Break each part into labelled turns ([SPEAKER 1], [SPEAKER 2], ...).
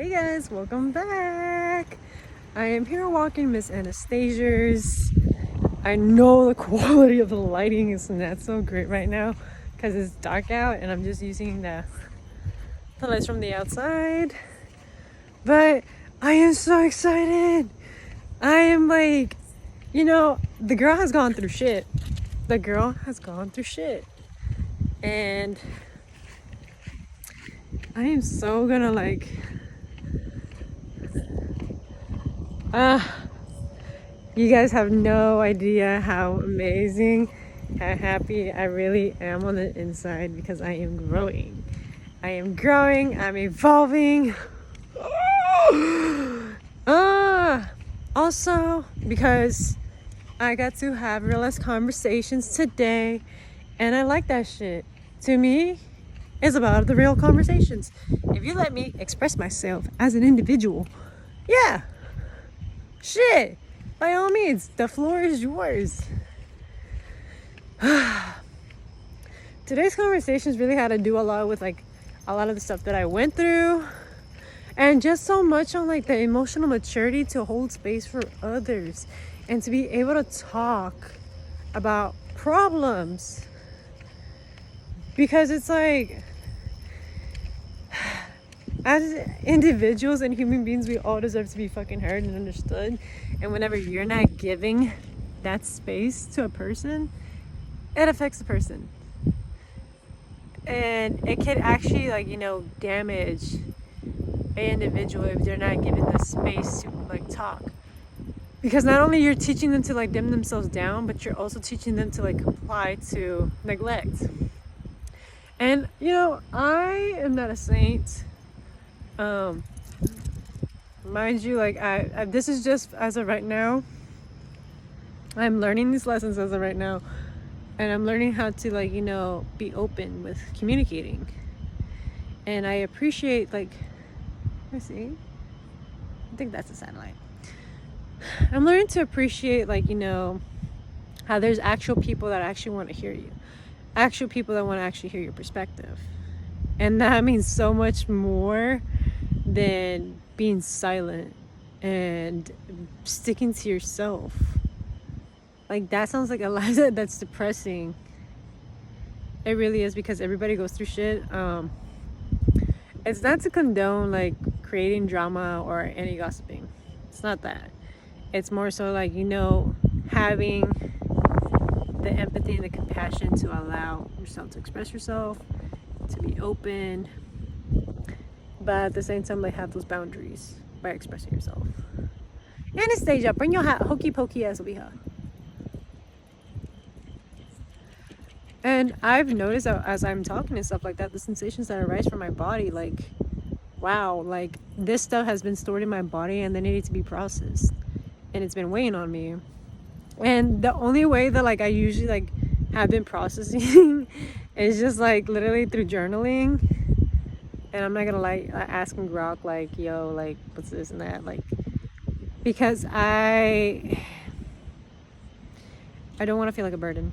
[SPEAKER 1] Hey guys, welcome back. I am here walking Miss Anastasia's. I know the quality of the lighting is not so great right now because it's dark out and I'm just using the lights from the outside. But I am so excited. I am like, the girl has gone through shit. And I am so gonna you guys have no idea how amazing, how happy I really am on the inside because I am growing. I'm evolving. Also, because I got to have real ass conversations today, and I like that shit. To me, it's about the real conversations. If you let me express myself as an individual, yeah, shit, by all means, the floor is yours. Today's conversations really had to do a lot with a lot of the stuff that I went through, and just so much on the emotional maturity to hold space for others and to be able to talk about problems, because it's as individuals and human beings, we all deserve to be fucking heard and understood. And whenever you're not giving that space to a person, it affects the person. And it could actually, damage an individual if they're not given the space to, talk. Because not only you're teaching them to, dim themselves down, but you're also teaching them to, comply to neglect. And, I am not a saint. Mind you, I this is just as of right now. I'm learning these lessons as of right now, and I'm learning how to be open with communicating. And I appreciate let me see, I think that's a satellite. I'm learning to appreciate how there's actual people that actually want to hear you, actual people that want to actually hear your perspective, and that means so much more than being silent and sticking to yourself. That sounds like a life that's depressing. It really is, because everybody goes through shit. It's not to condone creating drama or any gossiping. It's not that. It's more so having the empathy and the compassion to allow yourself to express yourself, to be open, but at the same time have those boundaries by expressing yourself. Anastasia, bring your hat, hokey pokey ass over here. And I've noticed that as I'm talking and stuff like that, the sensations that arise from my body, wow, this stuff has been stored in my body and they needed to be processed, and it's been weighing on me. And the only way that I usually have been processing is just literally through journaling. And I'm not gonna asking Grok yo, what's this and that, because I don't want to feel like a burden,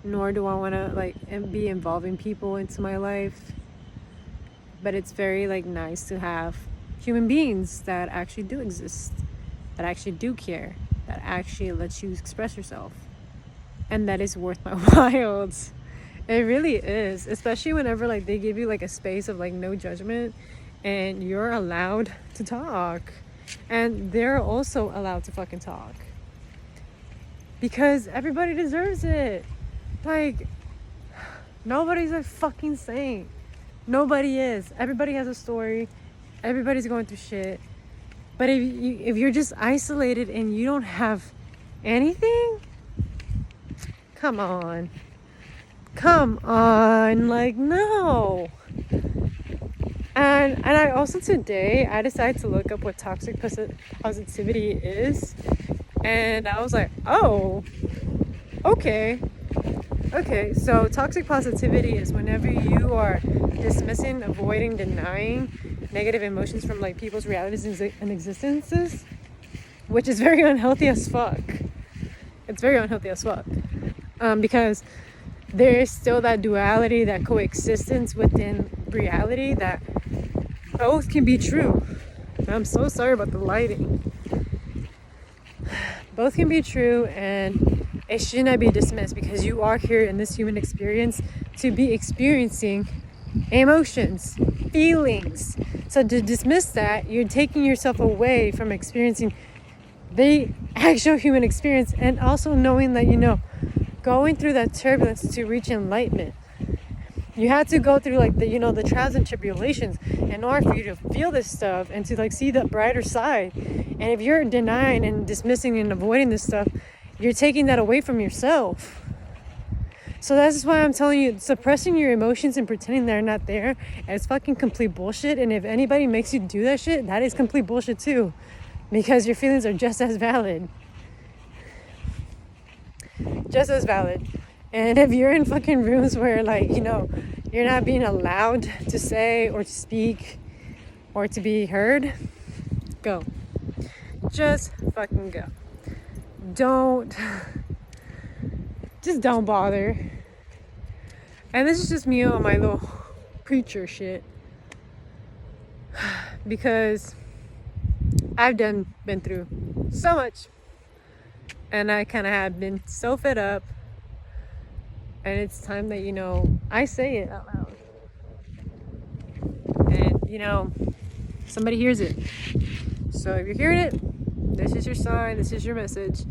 [SPEAKER 1] nor do I want to be involving people into my life. But it's very nice to have human beings that actually do exist, that actually do care, that actually lets you express yourself, and that is worth my while. It really is, especially whenever they give you a space of no judgment, and you're allowed to talk, and they're also allowed to fucking talk, because everybody deserves it. Nobody's a fucking saint. Nobody is. Everybody has a story. Everybody's going through shit. But if you're just isolated and you don't have anything, come on, no. And I also today I decided to look up what toxic positivity is, and I was like, oh, okay, so toxic positivity is whenever you are dismissing, avoiding, denying negative emotions from people's realities and existences, which is very unhealthy as fuck. It's very unhealthy as fuck, because there is still that duality, that coexistence within reality, that both can be true. I'm so sorry about the lighting. Both can be true, and it should not be dismissed, because you are here in this human experience to be experiencing emotions, feelings. So to dismiss that, you're taking yourself away from experiencing the actual human experience, and also knowing that, going through that turbulence to reach enlightenment. You had to go through like the trials and tribulations in order for you to feel this stuff and to like see the brighter side. And if you're denying and dismissing and avoiding this stuff, you're taking that away from yourself. So that's why I'm telling you, suppressing your emotions and pretending they're not there is fucking complete bullshit. And if anybody makes you do that shit, that is complete bullshit too, because your feelings are just as valid. Just as valid. And if you're in fucking rooms where you're not being allowed to say or to speak or to be heard, go. Just fucking go. Just don't bother. And this is just me on my little preacher shit, because I've been through so much, and I kind of have been so fed up, and it's time that I say it out loud, and somebody hears it. So if you're hearing it, this is your sign, this is your message.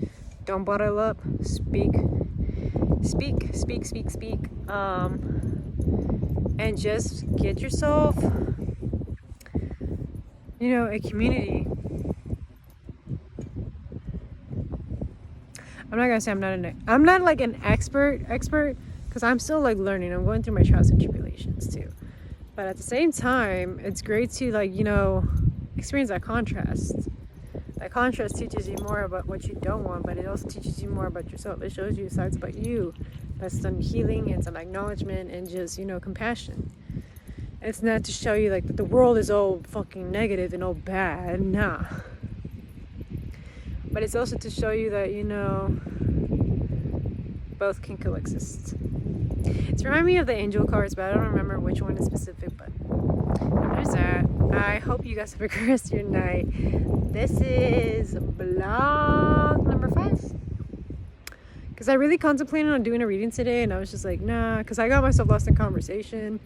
[SPEAKER 1] Don't bottle up. Speak, and just get yourself a community. I'm not gonna say I'm not like an expert, because I'm still like learning. I'm going through my trials and tribulations too. But at the same time, it's great to experience that contrast. That contrast teaches you more about what you don't want, but it also teaches you more about yourself. It shows you sides about you. That's some healing and some acknowledgement and just compassion. And it's not to show you that the world is all fucking negative and all bad. Nah. But it's also to show you that both can coexist. It's reminding me of the angel cards, but I don't remember which one is specific. But there's that. I hope you guys have a great rest of your night. This is blog number 5. Because I really contemplated on doing a reading today, and I was just like, nah, because I got myself lost in conversation.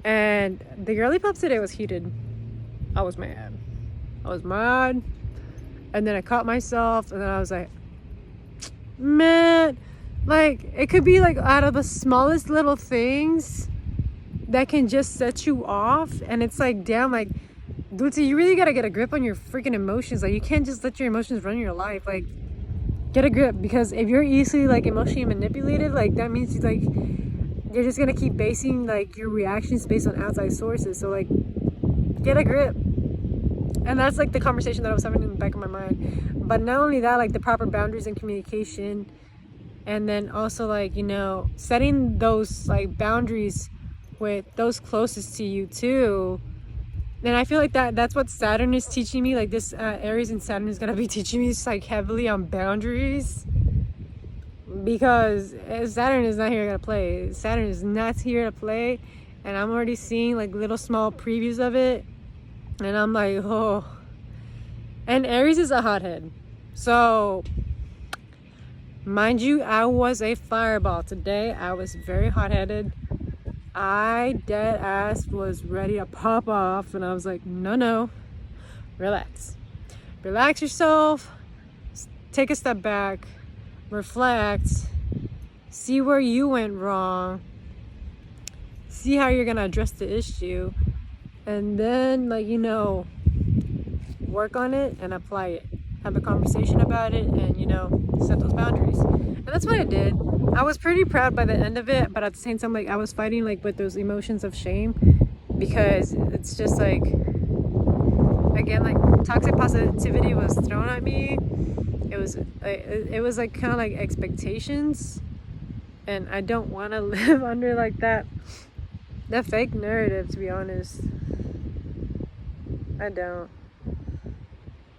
[SPEAKER 1] And the girly pop today was heated. I was mad. And then I caught myself, and then I was like, man, it could be out of the smallest little things that can just set you off. And it's damn, dude, you really gotta get a grip on your freaking emotions. You can't just let your emotions run your life. Get a grip, because if you're easily emotionally manipulated, that means you're just gonna keep basing your reactions based on outside sources. So get a grip. And that's the conversation that I was having in the back of my mind. But not only that, the proper boundaries and communication, and then also setting those boundaries with those closest to you too. And I feel that's what Saturn is teaching me. This Aries and Saturn is gonna be teaching me heavily on boundaries, because Saturn is not here to play. Saturn is not here to play, and I'm already seeing little small previews of it, and I'm oh. And Aries is a hothead, so mind you, I was a fireball today. I was very hot-headed. I dead ass was ready to pop off, and I was like, no, relax yourself, take a step back, reflect, see where you went wrong, see how you're gonna address the issue, and then work on it and apply it. Have a conversation about it, and set those boundaries. And that's what I did. I was pretty proud by the end of it, but at the same time I was fighting with those emotions of shame, because it's just again, toxic positivity was thrown at me. It was kind of expectations, and I don't want to live under that fake narrative, to be honest. I don't.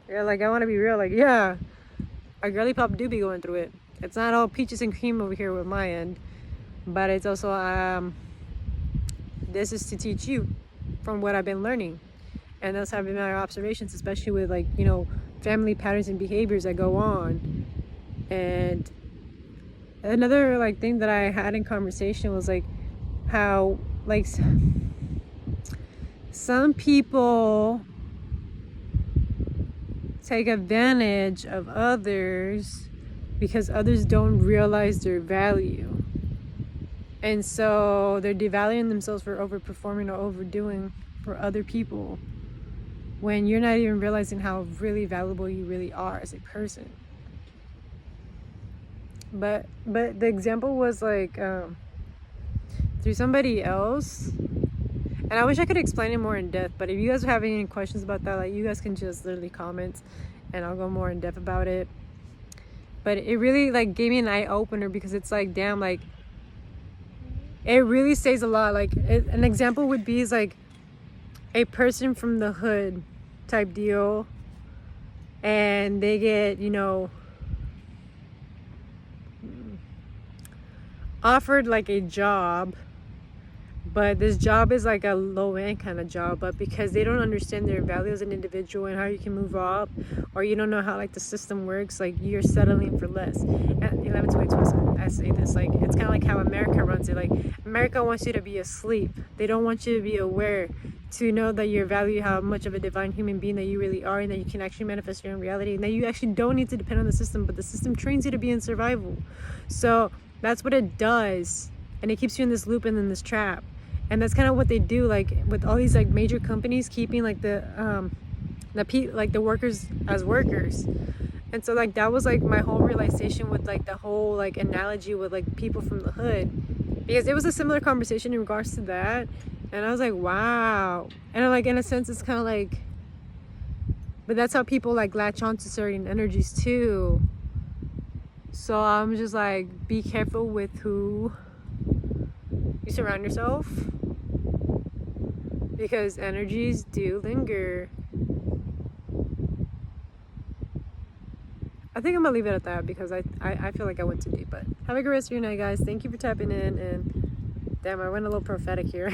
[SPEAKER 1] Yeah, I want to be real. Yeah, a girly pop do be going through it. It's not all peaches and cream over here with my end. but it's also this is to teach you from what I've been learning. And those have been my observations, especially with like, you know, family patterns and behaviors that go on. And another like thing that I had in conversation was like how like some people take advantage of others because others don't realize their value. And so they're devaluing themselves for overperforming or overdoing for other people when you're not even realizing how really valuable you really are as a person. But the example was like through somebody else, and I wish I could explain it more in depth, but if you guys have any questions about that, like you guys can just literally comment and I'll go more in depth about it. But it really like gave me an eye opener, because it's like, damn, like it really says a lot. Like an example would be is like a person from the hood type deal, and they get, you know, offered like a job, but this job is like a low end kind of job, but because they don't understand their value as an individual and how you can move up, or you don't know how like the system works, like you're settling for less. At 11:22, I say this, like it's kind of like how America runs it. Like America wants you to be asleep. They don't want you to be aware, to know that your value, how much of a divine human being that you really are, and that you can actually manifest your own reality, and that you actually don't need to depend on the system, but the system trains you to be in survival. So that's what it does, and it keeps you in this loop and in this trap. And that's kind of what they do, like with all these like major companies keeping like the workers as workers. And so like that was like my whole realization with like the whole like analogy with like people from the hood, because it was a similar conversation in regards to that. And I was like, wow. And like in a sense it's kind of like, but that's how people like latch on to certain energies too. So I'm just like, be careful with who you surround yourself, because energies do linger. I think I'm gonna leave it at that, because I feel like I went too deep. But have a good rest of your night, guys. Thank you for tapping in, and damn, I went a little prophetic here.